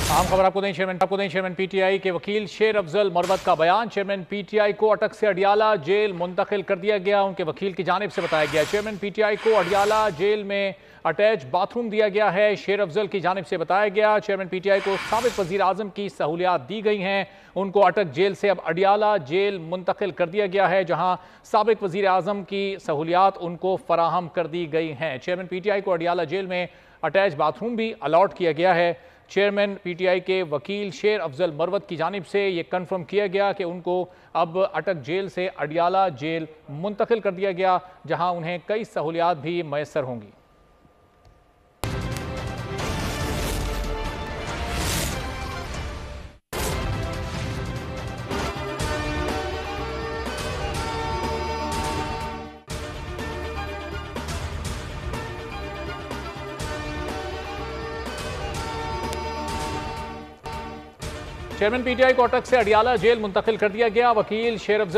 आम खबर आपको दें चेयरमैन पीटीआई के वकील शेर अफजल मरवत का बयान। चेयरमैन पीटीआई को अटक से अडियाला जेल मुंतकिल कर दिया गया। उनके वकील की जानिब से बताया गया चेयरमैन पीटीआई को अडियाला जेल में अटैच बाथरूम दिया गया है। शेर अफजल की जानिब से बताया गया चेयरमैन पीटीआई को साबिक वजीर आजम की सहूलियात दी गई हैं। उनको अटक जेल से अब अडियाला जेल मुंतकिल कर दिया गया है, जहां साबिक वजीर आजम की सहूलियात उनको फराहम कर दी गई हैं। चेयरमैन पीटीआई को अडियाला जेल में अटैच बाथरूम भी अलॉट किया गया है। चेयरमैन पीटीआई के वकील शेर अफजल मरवत की जानिब से ये कन्फर्म किया गया कि उनको अब अटक जेल से अडियाला जेल मुंतकिल कर दिया गया, जहां उन्हें कई सहूलियात भी मैसर होंगी। चेयरमैन पीटीआई को अटक से अडियाला जेल मुंतकिल कर दिया गया। वकील शेर अफजल